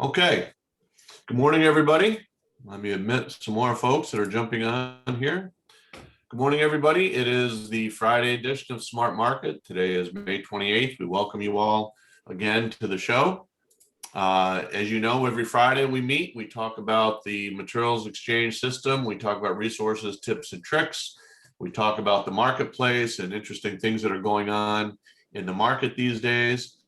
Okay, good morning, everybody. Let me admit some more folks that are jumping on here. Good morning, everybody. It is the Friday edition of Smart Market. Today is May 28th. We welcome you all again to the show. As you know, every Friday we meet, we talk about the materials exchange system. We talk about resources, tips, and tricks. We talk about the marketplace and interesting things that are going on in the market these days.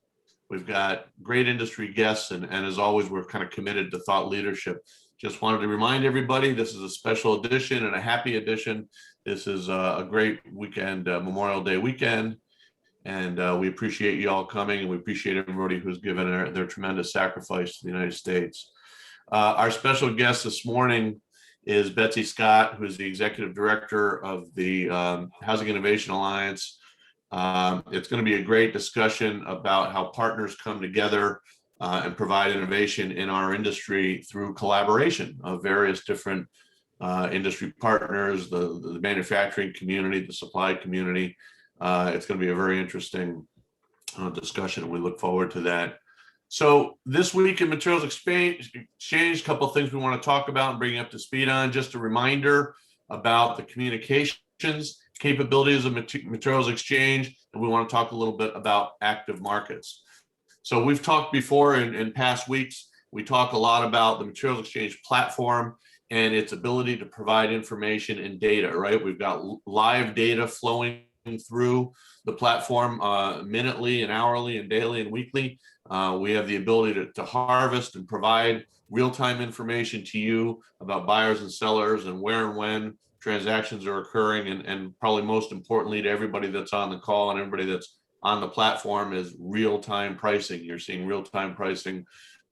We've got great industry guests, and as always, we're kind of committed to thought leadership. Just wanted to remind everybody, this is a special edition and a happy edition. This is a great weekend, Memorial Day weekend, and we appreciate you all coming, and we appreciate everybody who's given their tremendous sacrifice to the United States. Our special guest this morning is Betsy Scott, who's the Executive Director of the Housing Innovation Alliance. It's going to be a great discussion about how partners come together and provide innovation in our industry through collaboration of various different industry partners, the manufacturing community, the supply community. It's going to be a very interesting discussion, and we look forward to that. So this week in Materials Exchange, a couple of things we want to talk about and bring you up to speed on. Just a reminder about the communications capabilities of Materials Exchange, and we want to talk a little bit about active markets. So we've talked before in past weeks, we talk a lot about the Materials Exchange platform and its ability to provide information and data, right? We've got live data flowing through the platform minutely and hourly and daily and weekly. We have the ability to harvest and provide real-time information to you about buyers and sellers and where and when transactions are occurring, and probably most importantly to everybody that's on the call and everybody that's on the platform is real-time pricing. You're seeing real-time pricing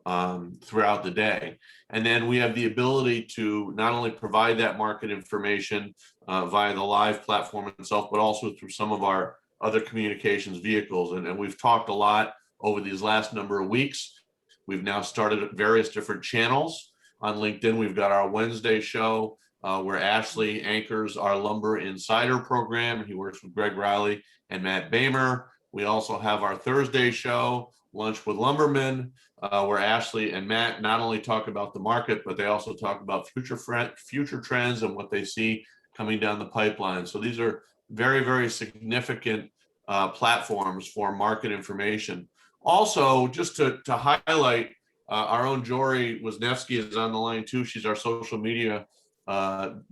throughout the day. And then we have the ability to not only provide that market information via the live platform itself, but also through some of our other communications vehicles. And we've talked a lot over these last number of weeks. We've now started various different channels on LinkedIn. We've got our Wednesday show where Ashley anchors our Lumber Insider program. He works with Greg Riley and Matt Boehmer. We also have our Thursday show, Lunch with Lumbermen, where Ashley and Matt not only talk about the market, but they also talk about future trends and what they see coming down the pipeline. So these are very, very significant platforms for market information. Also, just to highlight, our own Jory Wisniewski is on the line too. She's our social media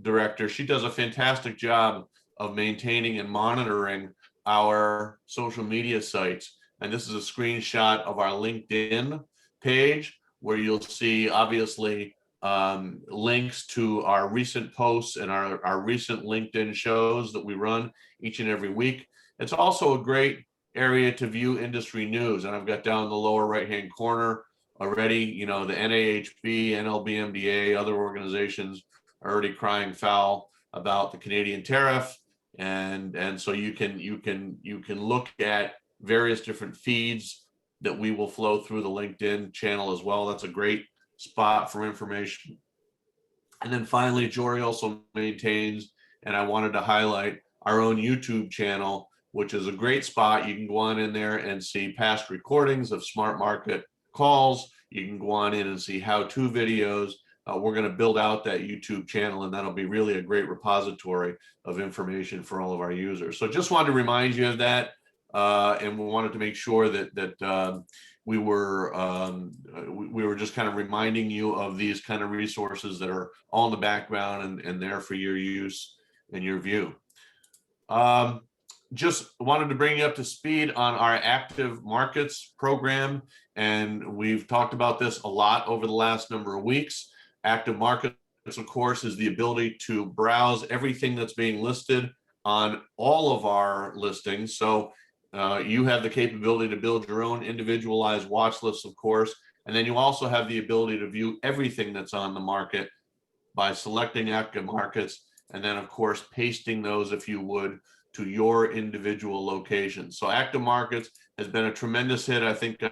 director. She does a fantastic job of maintaining and monitoring our social media sites. And this is a screenshot of our LinkedIn page where you'll see obviously links to our recent posts and our recent LinkedIn shows that we run each and every week. It's also a great area to view industry news. And I've got down in the lower right-hand corner already, you know, the NAHB, NLBMDA, other organizations are already crying foul about the Canadian tariff, and so you can look at various different feeds that we will flow through the LinkedIn channel as well. That's a great spot for information. And then finally, Jory also maintains, and I wanted to highlight, our own YouTube channel, which is a great spot. You can go on in there and see past recordings of Smart Market calls. You can go on in and see how-to videos. We're going to build out that YouTube channel, and that'll be really a great repository of information for all of our users. So just wanted to remind you of that, and we wanted to make sure that we were just kind of reminding you of these kind of resources that are all in the background and there for your use and your view. Just wanted to bring you up to speed on our active markets program, and we've talked about this a lot over the last number of weeks. Active markets, of course, is the ability to browse everything that's being listed on all of our listings. So you have the capability to build your own individualized watch lists, of course, and then you also have the ability to view everything that's on the market by selecting active markets, and then, of course, pasting those, if you would, to your individual location. So active markets has been a tremendous hit. I think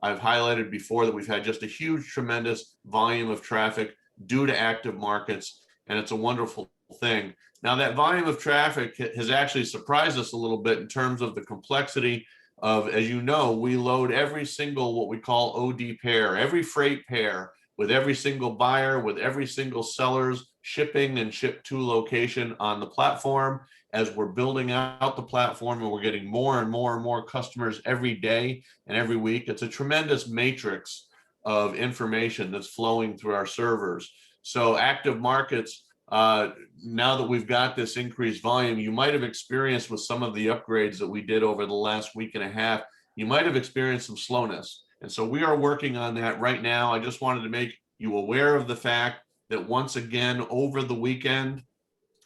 I've highlighted before that we've had just a huge, tremendous volume of traffic due to active markets, and it's a wonderful thing. Now, that volume of traffic has actually surprised us a little bit in terms of the complexity of, as you know, we load every single what we call OD pair, every freight pair with every single buyer, with every single seller's shipping and ship to location on the platform. As we're building out the platform and we're getting more and more and more customers every day and every week, it's a tremendous matrix of information that's flowing through our servers. So active markets, now that we've got this increased volume, you might have experienced with some of the upgrades that we did over the last week and a half, you might have experienced some slowness. And so we are working on that right now. I just wanted to make you aware of the fact that once again, over the weekend,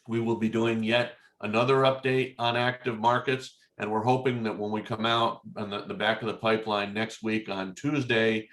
we will be doing yet another update on active markets. And we're hoping that when we come out on the back of the pipeline next week on Tuesday,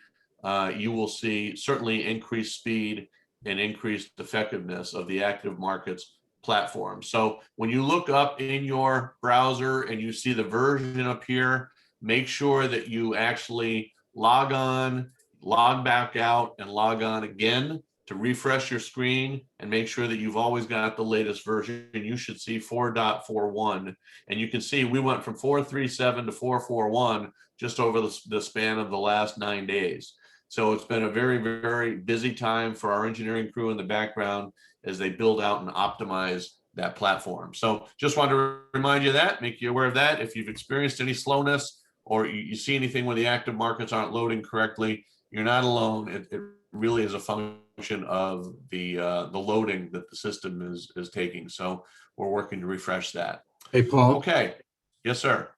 you will see certainly increased speed and increased effectiveness of the active markets platform. So when you look up in your browser and you see the version up here, make sure that you actually log on, log back out, and log on again to refresh your screen and make sure that you've always got the latest version. You should see 4.41. And you can see we went from 4.37 to 4.41 just over the span of the last 9 days. So it's been a very, very busy time for our engineering crew in the background as they build out and optimize that platform. So just wanted to remind you of that, make you aware of that. If you've experienced any slowness or you see anything where the active markets aren't loading correctly, you're not alone. It really is a function of the loading that the system is taking. So we're working to refresh that. Hey, Paul. Okay. Yes, sir.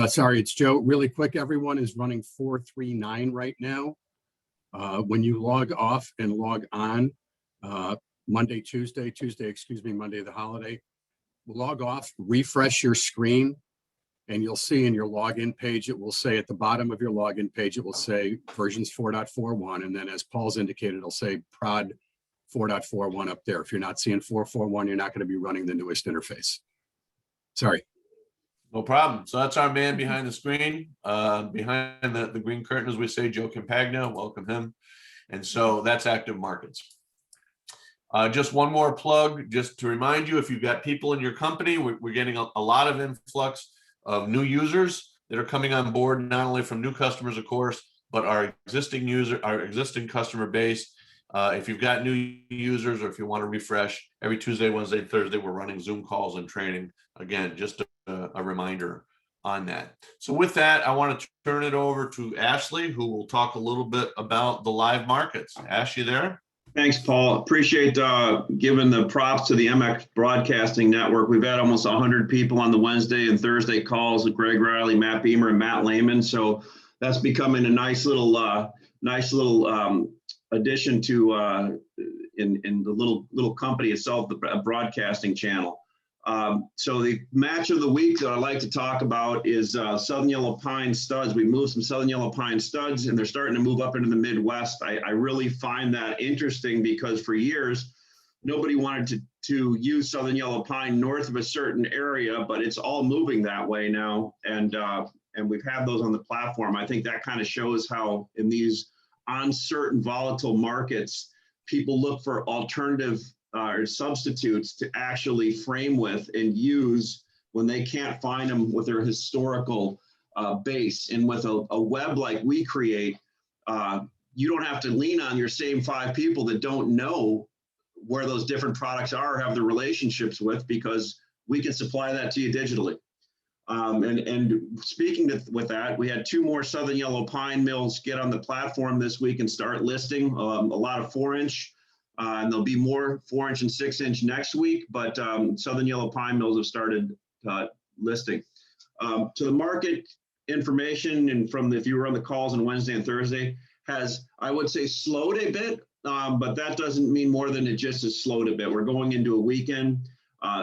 Sorry, it's Joe. Really quick, everyone is running 439 right now. When you log off and log on, Monday, Monday, the holiday, log off, refresh your screen, and you'll see in your login page, it will say at the bottom of your login page, it will say versions 4.41. And then as Paul's indicated, it'll say prod 4.41 up there. If you're not seeing 4.41, you're not going to be running the newest interface. Sorry. No problem. So that's our man behind the screen, behind the green curtain, as we say, Joe Campagna, welcome him. And so that's active markets. Just one more plug, just to remind you, if you've got people in your company, we're getting a lot of influx of new users that are coming on board, not only from new customers, of course, but our existing customer base. If you've got new users or if you want to refresh, every Tuesday, Wednesday, Thursday, we're running Zoom calls and training. Again, just a reminder on that. So with that, I want to turn it over to Ashley, who will talk a little bit about the live markets. Ash, you there? Thanks, Paul. Appreciate giving the props to the MX Broadcasting Network. We've had almost 100 people on the Wednesday and Thursday calls with Greg Riley, Matt Beamer, and Matt Lehman. So that's becoming a nice little addition to in the little company itself, the broadcasting channel. So the match of the week that I'd like to talk about is Southern Yellow Pine studs. We moved some Southern Yellow Pine studs and they're starting to move up into the Midwest. I really find that interesting because for years, nobody wanted to use Southern Yellow Pine north of a certain area, but it's all moving that way now. And we've had those on the platform. I think that kind of shows how in these uncertain, volatile markets, people look for alternative or substitutes to actually frame with and use when they can't find them with their historical base. And with a web like we create, you don't have to lean on your same 5 people that don't know where those different products are, have the relationships with, because we can supply that to you digitally. And speaking with that, we had 2 more Southern Yellow Pine mills get on the platform this week and start listing a lot of 4-inch. And there'll be more 4-inch and 6-inch next week, but Southern Yellow Pine mills have started listing. To the market information, and from if you were on the calls on Wednesday and Thursday, has, I would say, slowed a bit, but that doesn't mean more than it just has slowed a bit. We're going into a weekend.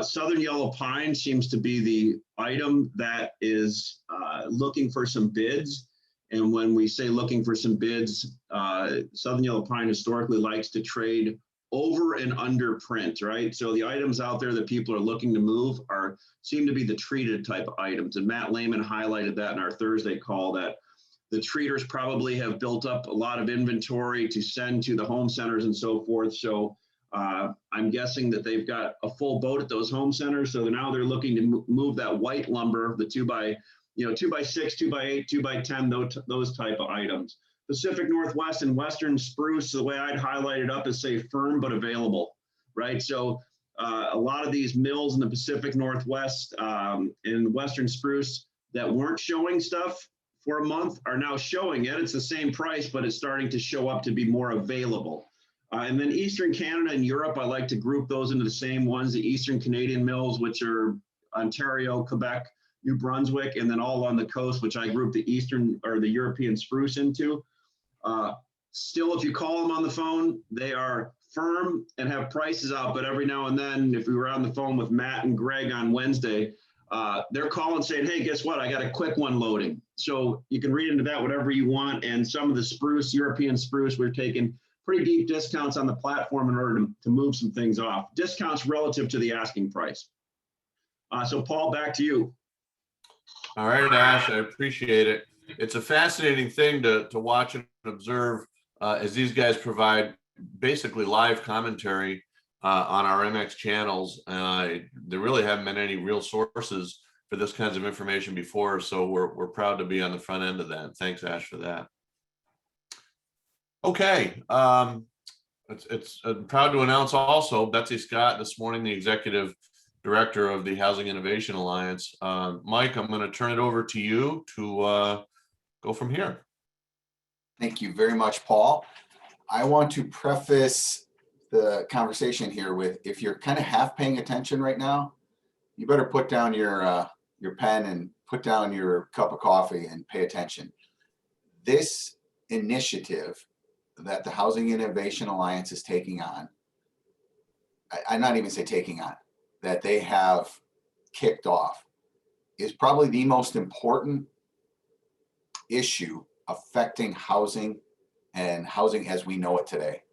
Southern Yellow Pine seems to be the item that is looking for some bids. And when we say looking for some bids, Southern Yellow Pine historically likes to trade over and under print, right? So the items out there that people are looking to move seem to be the treated type of items. And Matt Lehman highlighted that in our Thursday call, that the treaters probably have built up a lot of inventory to send to the home centers and so forth. So I'm guessing that they've got a full boat at those home centers. So now they're looking to move that white lumber, the 2x6, 2x8, 2x10, those type of items. Pacific Northwest and Western spruce, the way I'd highlight it up is say firm but available, right? So a lot of these mills in the Pacific Northwest and Western spruce that weren't showing stuff for a month are now showing it. It's the same price, but it's starting to show up to be more available. And then Eastern Canada and Europe, I like to group those into the same ones, the Eastern Canadian mills, which are Ontario, Quebec, New Brunswick, and then all on the coast, which I group the Eastern or the European spruce into. Still, if you call them on the phone, they are firm and have prices out, but every now and then, if we were on the phone with Matt and Greg on Wednesday, they're calling saying, hey, guess what? I got a quick one loading. So you can read into that whatever you want. And some of the spruce, European spruce, we're taking pretty deep discounts on the platform in order to move some things off. Discounts relative to the asking price. So Paul, back to you. All right, Ash, I appreciate it. It's a fascinating thing to watch and observe as these guys provide basically live commentary on our MX channels. There really haven't been any real sources for this kinds of information before, so we're proud to be on the front end of that. Thanks, Ash, for that. Okay, I'm proud to announce also Betsy Scott this morning, the executive director of the Housing Innovation Alliance. Mike, I'm going to turn it over to you to go from here. Thank you very much, Paul. I want to preface the conversation here with, if you're kind of half paying attention right now, you better put down your pen and put down your cup of coffee and pay attention. This initiative that the Housing Innovation Alliance is taking on, I'm not even say taking on, that they have kicked off, is probably the most important issue affecting housing and housing as we know it today.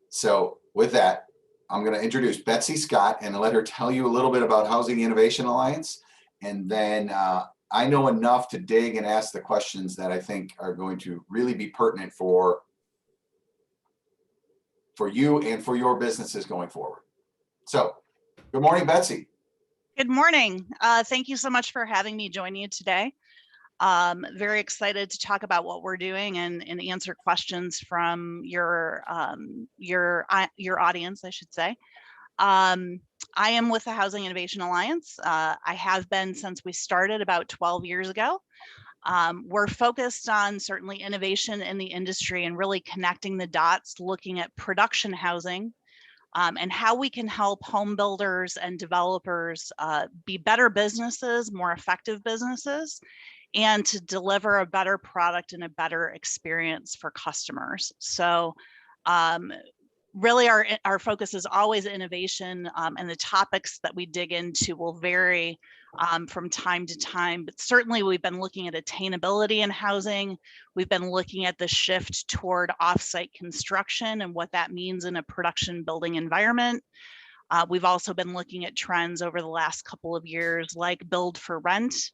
So with that, I'm going to introduce Betsy Scott and let her tell you a little bit about Housing Innovation Alliance. And then I know enough to dig and ask the questions that I think are going to really be pertinent for you and for your businesses going forward. So good morning, Betsy. Good morning. Thank you so much for having me join you today. Very excited to talk about what we're doing and answer questions from your audience, I should say. I am with the Housing Innovation Alliance. I have been since we started about 12 years ago. We're focused on certainly innovation in the industry and really connecting the dots, looking at production housing and how we can help home builders and developers be better businesses, more effective businesses, and to deliver a better product and a better experience for customers. So really our focus is always innovation, and the topics that we dig into will vary from time to time, but certainly we've been looking at attainability in housing. We've been looking at the shift toward offsite construction and what that means in a production building environment. We've also been looking at trends over the last couple of years like build for rent,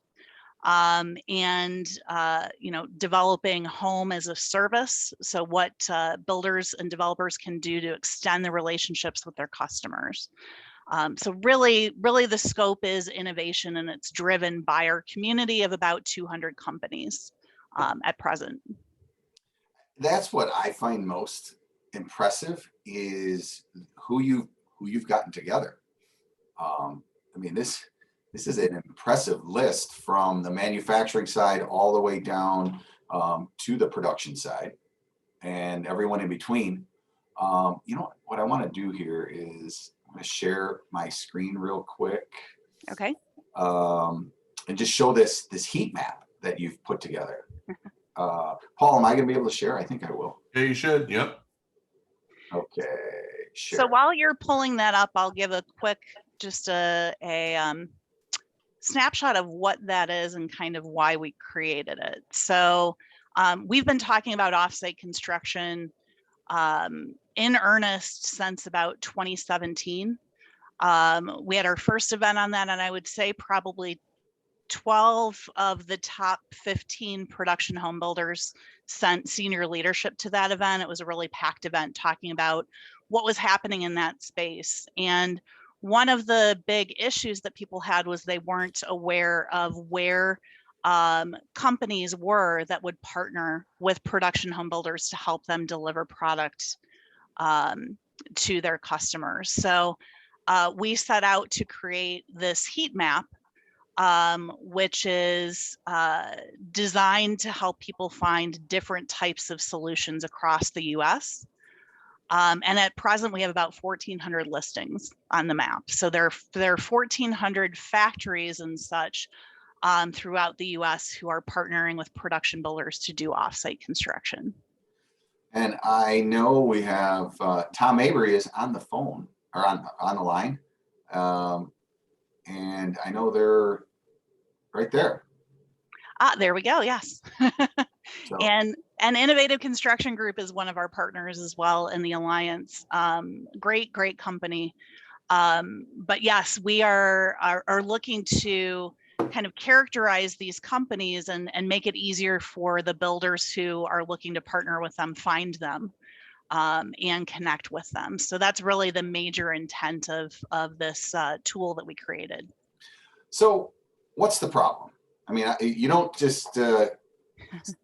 and developing home as a service. So what builders and developers can do to extend the relationships with their customers. So really the scope is innovation, and it's driven by our community of about 200 companies at present. That's what I find most impressive is who you've gotten together. I mean, this is an impressive list from the manufacturing side all the way down to the production side and everyone in between. What I want to do here is I'm going to share my screen real quick. Okay. And just show this heat map that you've put together. Paul, am I going to be able to share? I think I will. Yeah, you should. Yep. Okay. Sure. So while you're pulling that up, I'll give a quick, just a snapshot of what that is and kind of why we created it. So we've been talking about offsite construction in earnest since about 2017. We had our first event on that, and I would say probably 12 of the top 15 production home builders sent senior leadership to that event. It was a really packed event talking about what was happening in that space. And one of the big issues that people had was they weren't aware of where companies were that would partner with production home builders to help them deliver product to their customers. So we set out to create this heat map, which is designed to help people find different types of solutions across the US. And at present, we have about 1,400 listings on the map. So there are 1,400 factories and such throughout the US who are partnering with production builders to do offsite construction. And I know we have Tom Avery is on the phone or on the line. And I know they're right there. There we go. Yes. So, And Innovative Construction Group is one of our partners as well in the Alliance. Great company. But yes, we are looking to kind of characterize these companies and make it easier for the builders who are looking to partner with them, find them and connect with them. So that's really the major intent of this tool that we created. so what's the problem? I mean, you don't just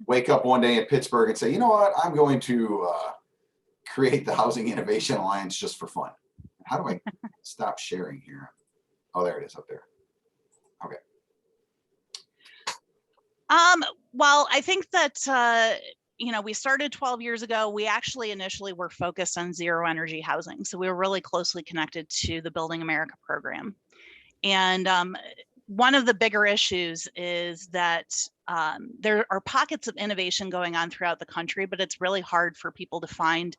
wake up one day in Pittsburgh and say, you know what, I'm going to create the Housing Innovation Alliance just for fun. How do I stop sharing here? Oh, there it is up there. Okay. Well, I think that, we started 12 years ago. We actually initially were focused on zero energy housing. So we were really closely connected to the Building America program. And one of the bigger issues is that there are pockets of innovation going on throughout the country, but it's really hard for people to find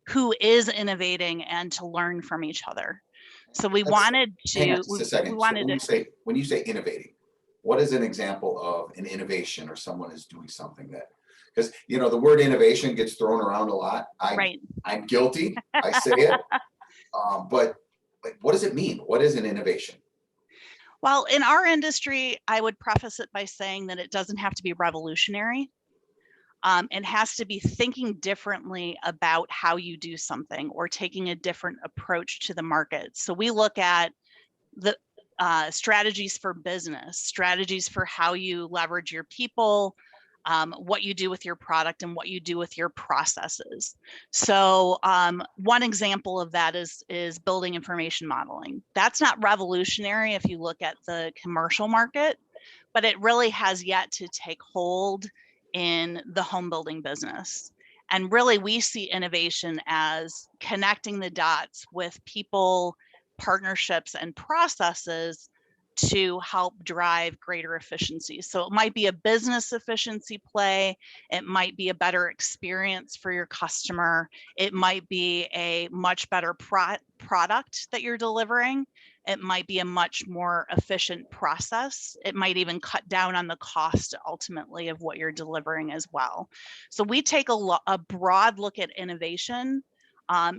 who is innovating and to learn from each other. So we wanted to. Hang on just a second. So when you say innovating, what is an example of an innovation or someone is doing something that? Because the word innovation gets thrown around a lot. I'm guilty. I say it. But what does it mean? What is an innovation? Well, in our industry, I would preface it by saying that it doesn't have to be revolutionary. It has to be thinking differently about how you do something or taking a different approach to the market. So we look at the strategies for business, strategies for how you leverage your people, what you do with your product and what you do with your processes. So one example of that is building information modeling. That's not revolutionary if you look at the commercial market, but it really has yet to take hold in the home building business. And really, we see innovation as connecting the dots with people, partnerships, and processes to help drive greater efficiency. So it might be a business efficiency play. It might be a better experience for your customer. It might be a much better product that you're delivering. It might be a much more efficient process. It might even cut down on the cost ultimately of what you're delivering as well. So we take a broad look at innovation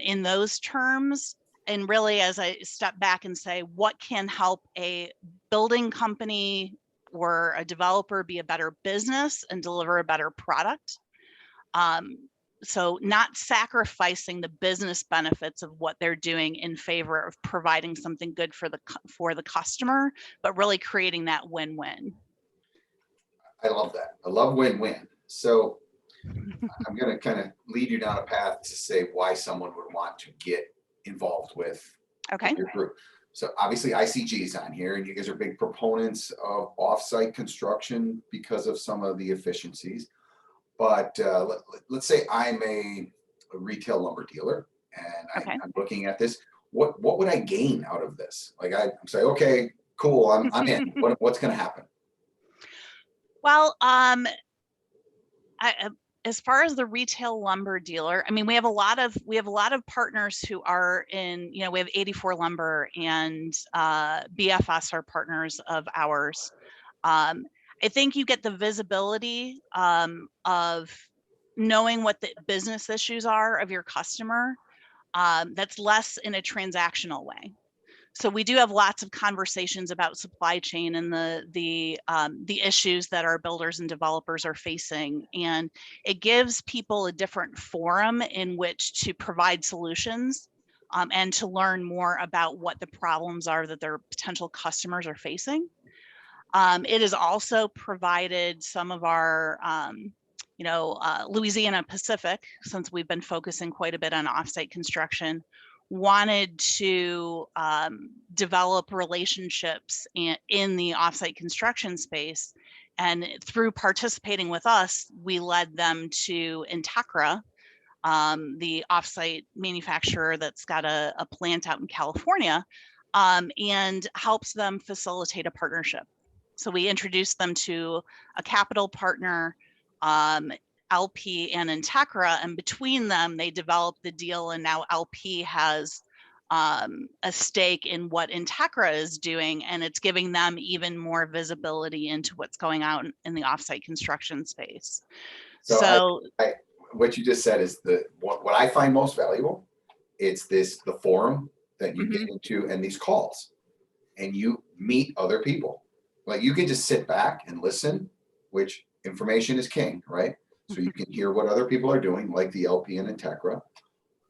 in those terms. And really, as I step back and say, what can help a building company or a developer be a better business and deliver a better product? So not sacrificing the business benefits of what they're doing in favor of providing something good for the customer, but really creating that win-win. I love that. I love win-win. So I'm going to kind of lead you down a path to say why someone would want to get involved with your group. So obviously ICG is on here and you guys are big proponents of offsite construction because of some of the efficiencies. But let's say I'm a retail lumber dealer and I'm looking at this. What would I gain out of this? Like I'm saying, okay, cool, I'm in. What's going to happen? Well, as far as the retail lumber dealer, I mean, we have a lot of partners who are in, we have 84 Lumber and BFS are partners of ours. I think you get the visibility of knowing what the business issues are of your customer. That's less in a transactional way. So we do have lots of conversations about supply chain and the issues that our builders and developers are facing, and it gives people a different forum in which to provide solutions and to learn more about what the problems are that their potential customers are facing. It has also provided some of our, Louisiana Pacific, since we've been focusing quite a bit on offsite construction, wanted to develop relationships in the offsite construction space. And through participating with us, we led them to Integra, the offsite manufacturer that's got a plant out in California, and helps them facilitate a partnership. So we introduced them to a capital partner, LP and Integra, and between them, they developed the deal, and now LP has a stake in what Integra is doing, and it's giving them even more visibility into what's going on in the offsite construction space. So what you just said is what I find most valuable. It's the forum that you get into and these calls, and you meet other people. Like you can just sit back and listen, which information is king, right? So you can hear what other people are doing, like the LP and Integra,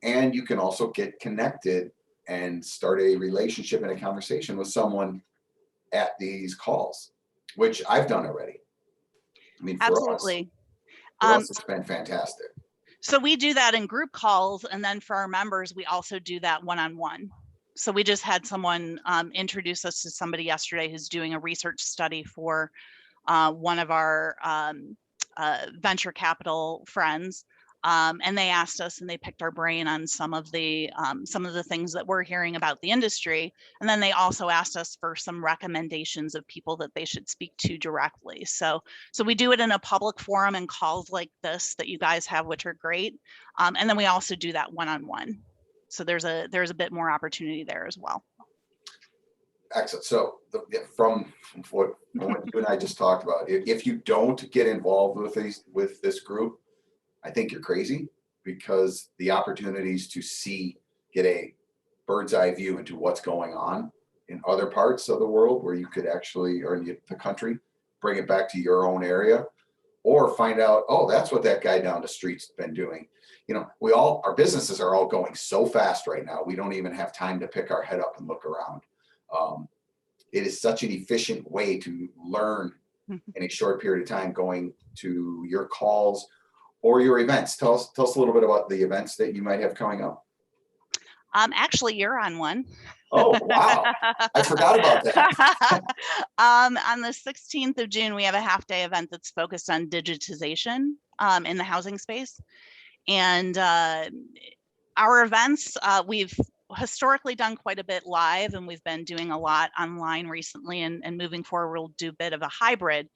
and you can also get connected and start a relationship and a conversation with someone at these calls, which I've done already. I mean, absolutely. For us, it's been fantastic. So we do that in group calls, and then for our members, we also do that one-on-one. So we just had someone introduce us to somebody yesterday who's doing a research study for one of our venture capital friends. And they asked us, and they picked our brain on some of the things that we're hearing about the industry. And then they also asked us for some recommendations of people that they should speak to directly. So we do it in a public forum and calls like this that you guys have, which are great. And then we also do that one-on-one. So there's a bit more opportunity there as well. Excellent. So from what you and I just talked about, if you don't get involved with this group, I think you're crazy, because the opportunities to get a bird's eye view into what's going on in other parts of the world where you could actually, or in the country, bring it back to your own area, or find out, oh, that's what that guy down the street's been doing. You know, our businesses are all going so fast right now. We don't even have time to pick our head up and look around. It is such an efficient way to learn in a short period of time, going to your calls or your events. Tell us a little bit about the events that you might have coming up. Actually, you're on one. Oh, wow. I forgot about that. On the 16th of June, we have a half-day event that's focused on digitization in the housing space. And our events, we've historically done quite a bit live, and we've been doing a lot online recently, and moving forward, we'll do a bit of a hybrid.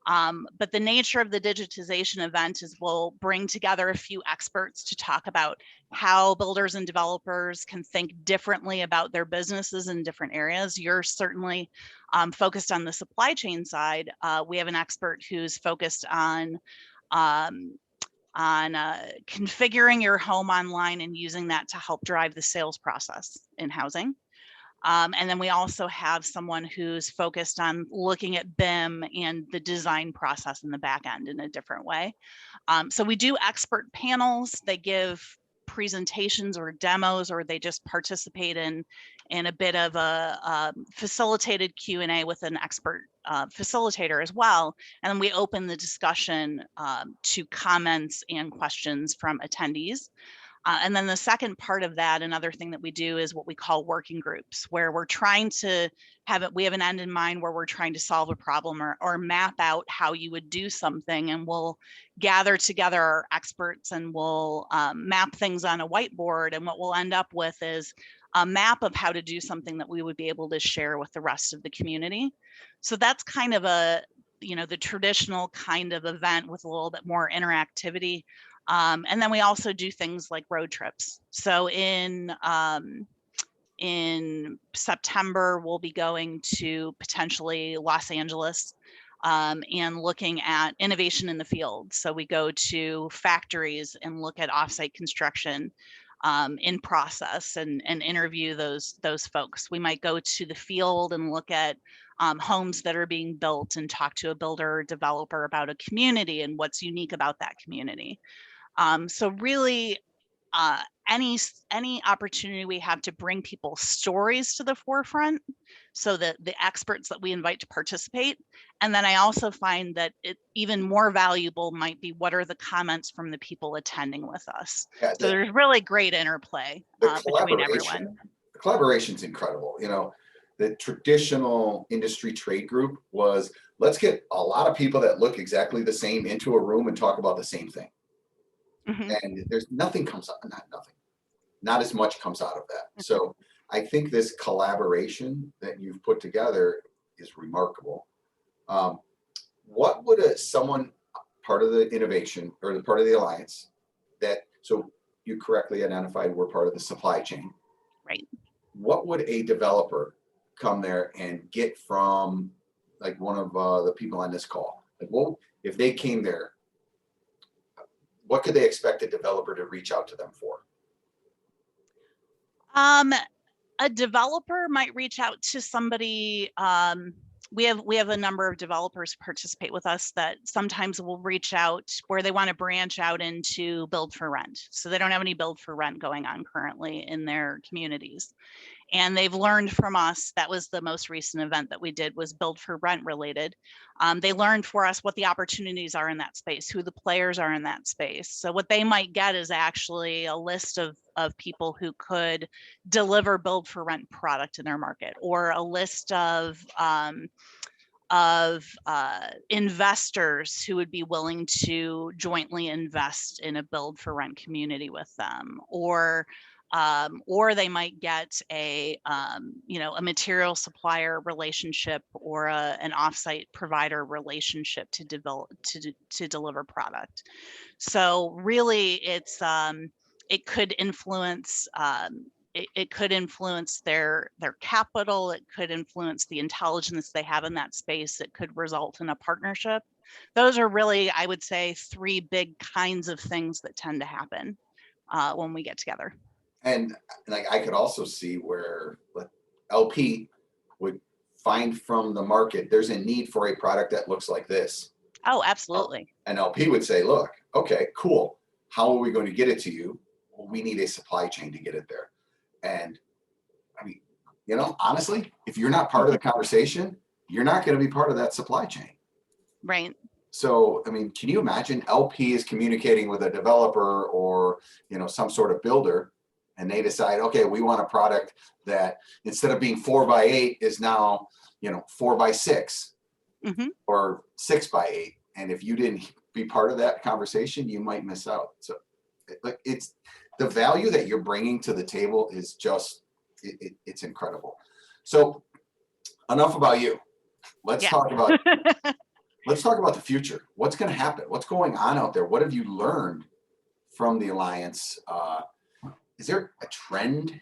But the nature of the digitization event is we'll bring together a few experts to talk about how builders and developers can think differently about their businesses in different areas. You're certainly focused on the supply chain side. We have an expert who's focused on configuring your home online and using that to help drive the sales process in housing. And then we also have someone who's focused on looking at BIM and the design process in the back end in a different way. So we do expert panels. They give presentations or demos, or they just participate in a bit of a facilitated Q&A with an expert facilitator as well. And then we open the discussion to comments and questions from attendees. And then the second part of that, another thing that we do is what we call working groups, where we're trying to we have an end in mind where we're trying to solve a problem or map out how you would do something. And we'll gather together our experts and we'll map things on a whiteboard. And what we'll end up with is a map of how to do something that we would be able to share with the rest of the community. So that's kind of the traditional kind of event with a little bit more interactivity. And then we also do things like road trips. So in September, we'll be going to potentially Los Angeles and looking at innovation in the field. So we go to factories and look at offsite construction in process and interview those folks. We might go to the field and look at homes that are being built and talk to a builder or developer about a community and what's unique about that community. So really, any opportunity we have to bring people's stories to the forefront, so that the experts that we invite to participate. And then I also find that it even more valuable might be, what are the comments from the people attending with us? Yeah, So there's really great interplay between everyone. the collaboration's incredible. You know, the traditional industry trade group was, let's get a lot of people that look exactly the same into a room and talk about the same thing. Mhm. And there's nothing comes out, not as much comes out of that. So I think this collaboration that you've put together is remarkable. What would someone part of the innovation or the part of the alliance that, so you correctly identified we're part of the supply chain. Right. What would a developer come there and get from, like, one of the people on this call? Like, well, if they came there, what could they expect a developer to reach out to them for? A developer might reach out to somebody. We have a number of developers participate with us that sometimes will reach out where they want to branch out into build for rent. So they don't have any build for rent going on currently in their communities. And they've learned from us. That was the most recent event that we did, was build for rent related. They learned for us what the opportunities are in that space, who the players are in that space. So what they might get is actually a list of people who could deliver build for rent product in their market, or a list of investors who would be willing to jointly invest in a build for rent community with them, or they might get a material supplier relationship, or an offsite provider relationship to develop to deliver product. So really, it could influence it could influence their capital. It could influence the intelligence they have in that space. It could result in a partnership. Those are really, I would say, three big kinds of things that tend to happen when we get together. And like, I could also see where LP would find from the market, there's a need for a product that looks like this. Oh, absolutely. And LP would say, look, okay, cool. How are we going to get it to you? Well, we need a supply chain to get it there. And I mean, honestly, if you're not part of the conversation, you're not going to be part of that supply chain. Right. So, I mean, can you imagine LP is communicating with a developer or, some sort of builder, and they decide, okay, we want a product that instead of being 4x8 is now, 4x6 Mm-hmm. or 6x8. And if you didn't be part of that conversation, you might miss out. So it's the value that you're bringing to the table is just, it's incredible. So enough about you. Let's talk about the future. What's going to happen? What's going on out there? What have you learned from the Alliance? Is there a trend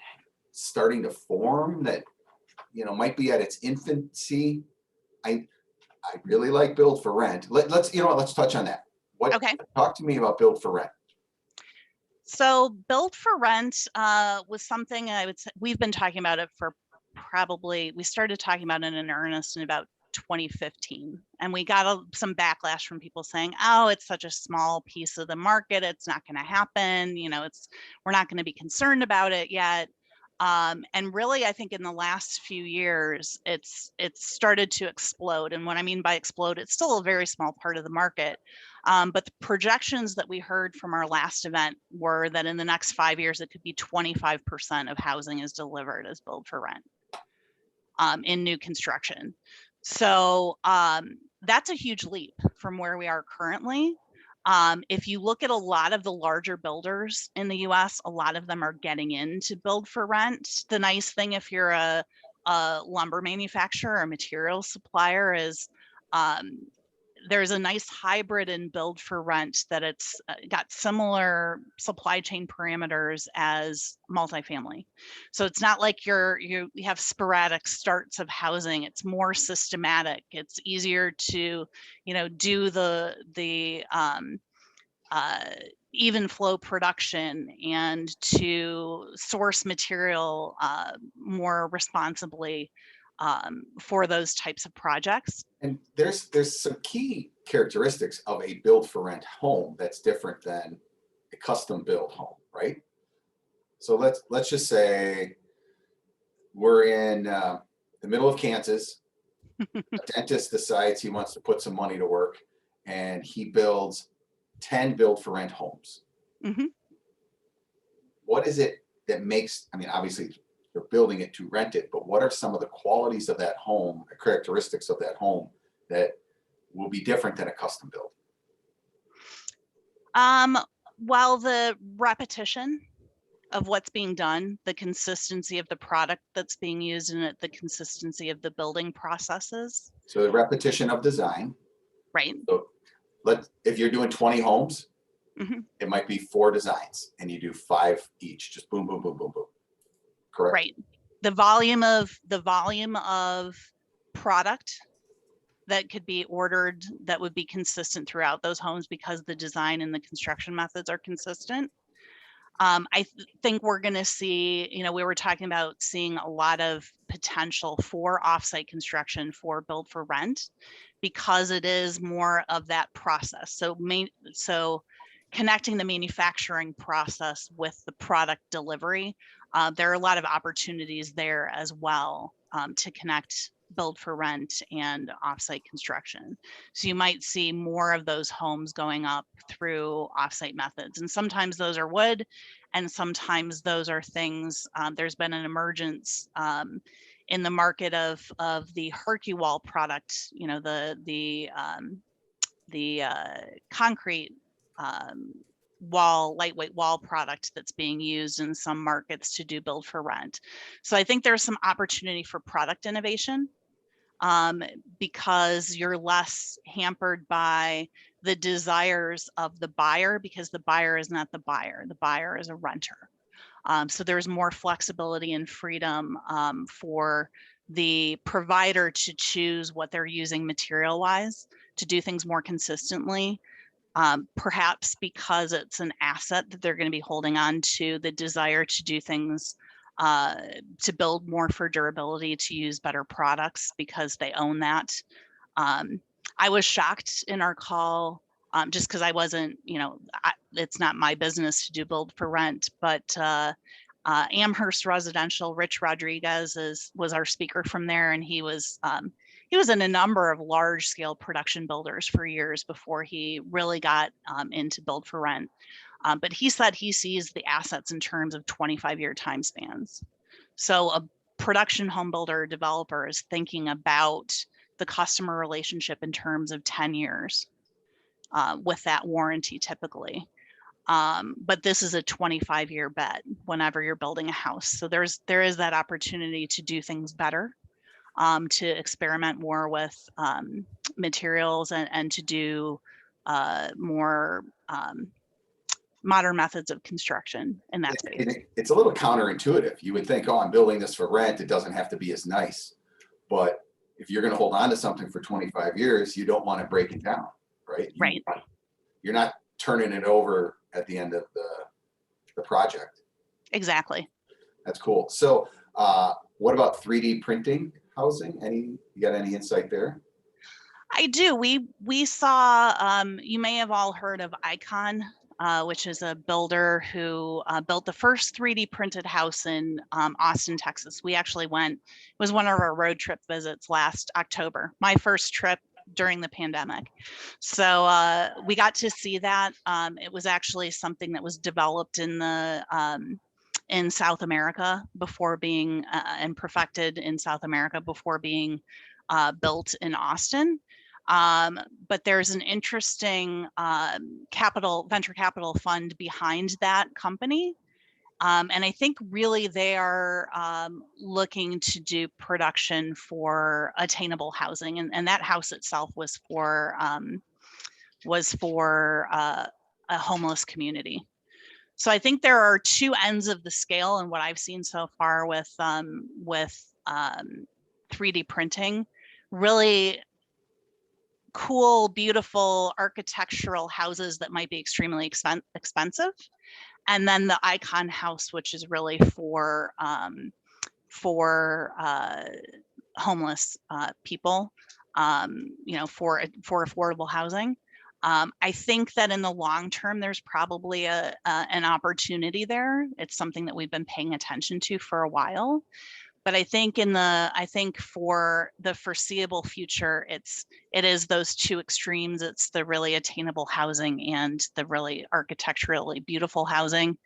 starting to form that, might be at its infancy? I really like build for rent. Let's touch on that. Okay. Talk to me about build for rent. So build for rent was something I would say we've been talking about it for we started talking about it in earnest in about 2015, and we got some backlash from people saying, oh, it's such a small piece of the market, it's not going to happen, we're not going to be concerned about it yet. And really, I think in the last few years, it's started to explode. And what I mean by explode, it's still a very small part of the market. But the projections that we heard from our last event were that in the next 5 years, it could be 25% of housing is delivered as build for rent in new construction. So that's a huge leap from where we are currently. If you look at a lot of the larger builders in the US, a lot of them are getting into build for rent. The nice thing, if you're a lumber manufacturer or material supplier, is there's a nice hybrid in build for rent that it's got similar supply chain parameters as multifamily. So it's not like you have sporadic starts of housing. It's more systematic. It's easier to, do the even flow production and to source material more responsibly for those types of projects. And there's some key characteristics of a build for rent home that's different than a custom build home, right? So let's just say we're in the middle of Kansas. A dentist decides he wants to put some money to work, and he builds 10 build-for-rent homes. Mhm. What is it that makes, I mean, obviously you're building it to rent it, but what are some of the qualities of that home, the characteristics of that home that will be different than a custom build? Well, the repetition of what's being done, the consistency of the product that's being used in it, the consistency of the building processes, So the repetition of design. right? So if you're doing 20 homes, Mhm. it might be 4 designs and you do 5 each, just boom, boom, boom, boom, boom. Correct? Right. The volume of product that could be ordered that would be consistent throughout those homes because the design and the construction methods are consistent. Think we're going to see, we were talking about seeing a lot of potential for offsite construction for build for rent because it is more of that process. So connecting the manufacturing process with the product delivery, there are a lot of opportunities there as well to connect build for rent and offsite construction. So you might see more of those homes going up through offsite methods. And sometimes those are wood, and sometimes those are things, there's been an emergence in the market of the Hercule product, the concrete lightweight wall product that's being used in some markets to do build for rent. So I think there's some opportunity for product innovation because you're less hampered by the desires of the buyer because the buyer is not the buyer is a renter. So there's more flexibility and freedom for the provider to choose what they're using material wise to do things more consistently. Perhaps because it's an asset that they're going to be holding on to, the desire to do things to build more for durability, to use better products because they own that. I was shocked in our call just because I wasn't, it's not my business to do build for rent, but Amherst Residential, Rich Rodriguez was our speaker from there, and he was in a number of large scale production builders for years before he really got into build for rent. But he said he sees the assets in terms of 25-year time spans. So a production home builder developer is thinking about the customer relationship in terms of 10 years with that warranty typically. But this is a 25-year bet whenever you're building a house. So there is that opportunity to do things better, to experiment more with materials and to do more modern methods of construction in that space. It's a little counterintuitive. You would think, oh, I'm building this for rent. It doesn't have to be as nice. But if you're going to hold on to something for 25 years, you don't want to break it down, right? Right. You're not turning it over at the end of the project. Exactly. That's cool. So what about 3D printing housing? You got any insight there? I do. We saw, you may have all heard of Icon, which is a builder who built the first 3D printed house in Austin, Texas. We actually went, it was one of our road trip visits last October, my first trip during the pandemic. So we got to see that. It was actually something that was developed in South America before being, and perfected in South America before being built in Austin. But there's an interesting venture capital fund behind that company. And I think really they are looking to do production for attainable housing. And that house itself was for a homeless community. So I think there are two ends of the scale in what I've seen so far with 3D printing. Really cool, beautiful architectural houses that might be extremely expensive. And then the Icon house, which is really for homeless people, for affordable housing. I think that in the long term, there's probably an opportunity there. It's something that we've been paying attention to for a while. But I think for the foreseeable future, it is those two extremes. It's the really attainable housing and the really architecturally beautiful housing,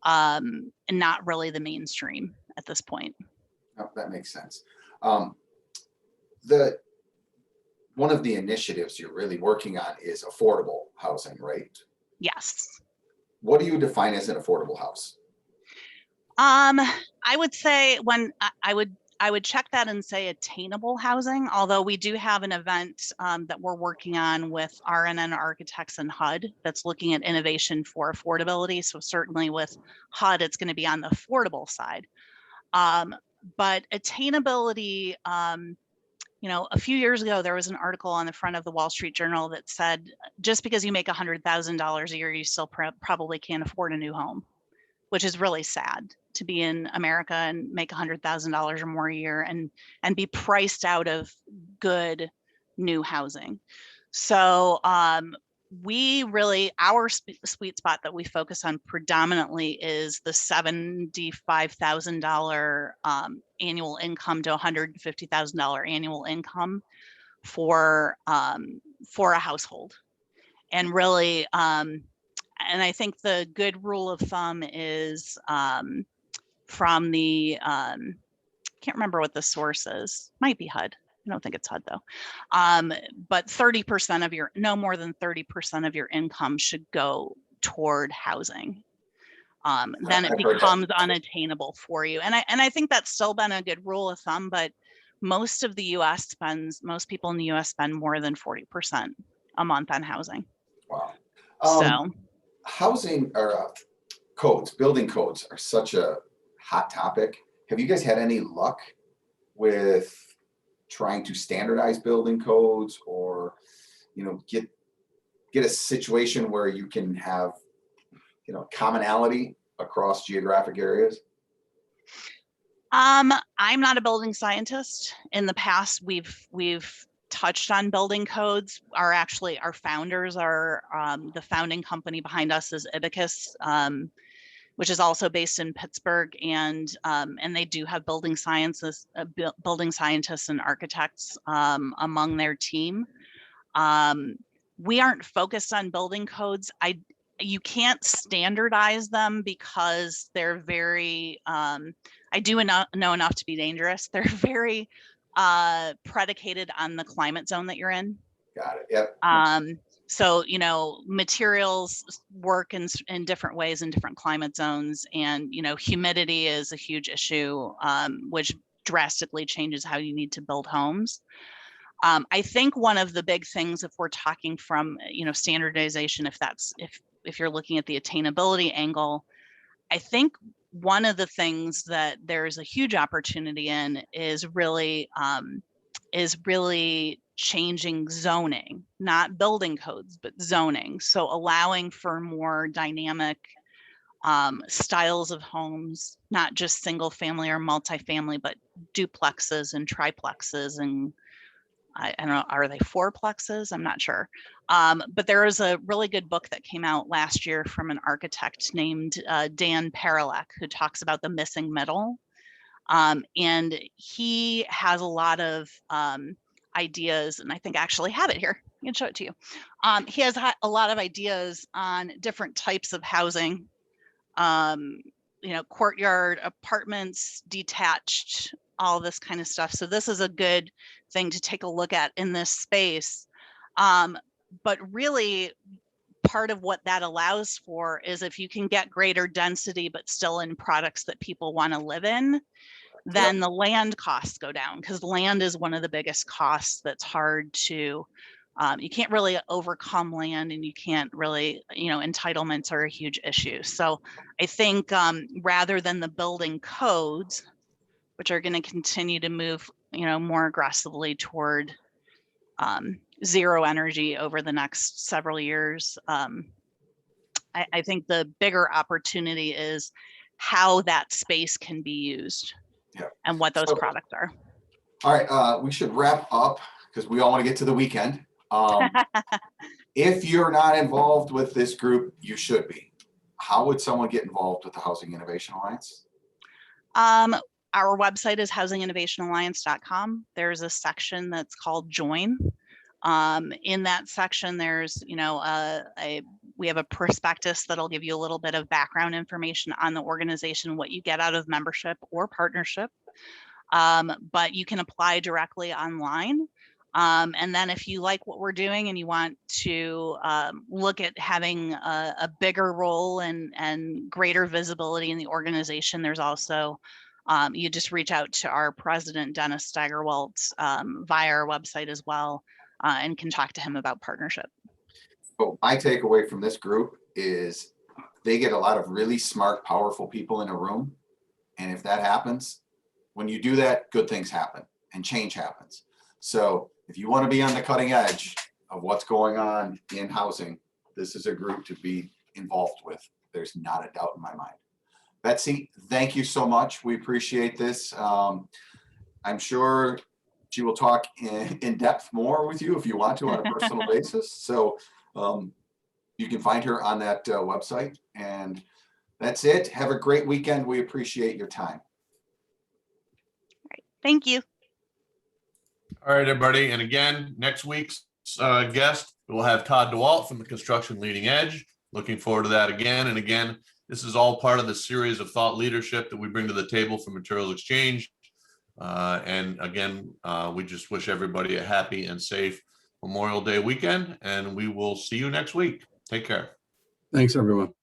and not really the mainstream at this point. Oh, that makes sense. One of the initiatives you're really working on is affordable housing, right? Yes. What do you define as an affordable house? I would say I would check that and say attainable housing, although we do have an event that we're working on with RNN Architects and HUD that's looking at innovation for affordability. So certainly with HUD, it's going to be on the affordable side. But attainability, a few years ago, there was an article on the front of the Wall Street Journal that said, just because you make $100,000 a year, you still probably can't afford a new home, which is really sad to be in America and make $100,000 or more a year and be priced out of good new housing. So our sweet spot that we focus on predominantly is the $75,000 annual income to $150,000 annual income for a household. And really, and I think the good rule of thumb is from the, can't remember what the source is, might be HUD. I don't think it's HUD though. But 30% no more than 30% of your income should go toward housing. Then it becomes unattainable for you. And I think that's still been a good rule of thumb, but most people in the US spend more than 40% a month on housing. Wow. So housing or building codes are such a hot topic. Have you guys had any luck with trying to standardize building codes or, get a situation where you can have, commonality across geographic areas? I'm not a building scientist. In the past, we've touched on building codes. Our founders are the founding company behind us is Ibicus, which is also based in Pittsburgh, and they do have building scientists and architects among their team. We aren't focused on building codes. You can't standardize them because they're very. I do know enough to be dangerous. They're very predicated on the climate zone that you're in. Got it. Yep. So, materials work in different ways in different climate zones, and, humidity is a huge issue, which drastically changes how you need to build homes. I think one of the big things, if we're talking from, standardization, if you're looking at the attainability angle, I think one of the things that there's a huge opportunity in is really changing zoning, not building codes, but zoning. So allowing for more dynamic styles of homes, not just single family or multifamily, but duplexes and triplexes. And I don't know, are they fourplexes? I'm not sure. But there is a really good book that came out last year from an architect named Dan Paralek, who talks about the missing middle. And he has a lot of ideas, and I think I actually have it here. I can show it to you. He has a lot of ideas on different types of housing, courtyard, apartments, detached, all this kind of stuff. So this is a good thing to take a look at in this space. But really, part of what that allows for is if you can get greater density, but still in products that people want to live in, then the land costs go down, because land is one of the biggest costs that's hard to, you can't really overcome land, and you can't really, entitlements are a huge issue. So I think rather than the building codes, which are going to continue to move, more aggressively toward zero energy over the next several years, I think the bigger opportunity is how that space can be used. Yeah. And what those products are. All right, we should wrap up because we all want to get to the weekend. If you're not involved with this group, you should be. How would someone get involved with the Housing Innovation Alliance? Our website is housinginnovationalliance.com. There's a section that's called Join. In that section, there's, we have a prospectus that'll give you a little bit of background information on the organization, what you get out of membership or partnership. But you can apply directly online. And then if you like what we're doing and you want to look at having a bigger role and greater visibility in the organization, there's also, you just reach out to our president, Dennis Steigerwalt, via our website as well, and can talk to him about partnership. But my takeaway from this group is they get a lot of really smart, powerful people in a room. And if that happens, when you do that, good things happen and change happens. So if you want to be on the cutting edge of what's going on in housing, this is a group to be involved with. There's not a doubt in my mind. Betsy, thank you so much. We appreciate this. I'm sure she will talk in depth more with you if you want to on a personal basis. So you can find her on that website. And that's it. Have a great weekend. We appreciate your time. Thank you. All right, everybody. And again, next week's guest, we'll have Todd DeWalt from the Construction Leading Edge. Looking forward to that again. And again, this is all part of the series of thought leadership that we bring to the table for Materials Exchange. And again, we just wish everybody a happy and safe Memorial Day weekend, and we will see you next week. Take care. Thanks, everyone.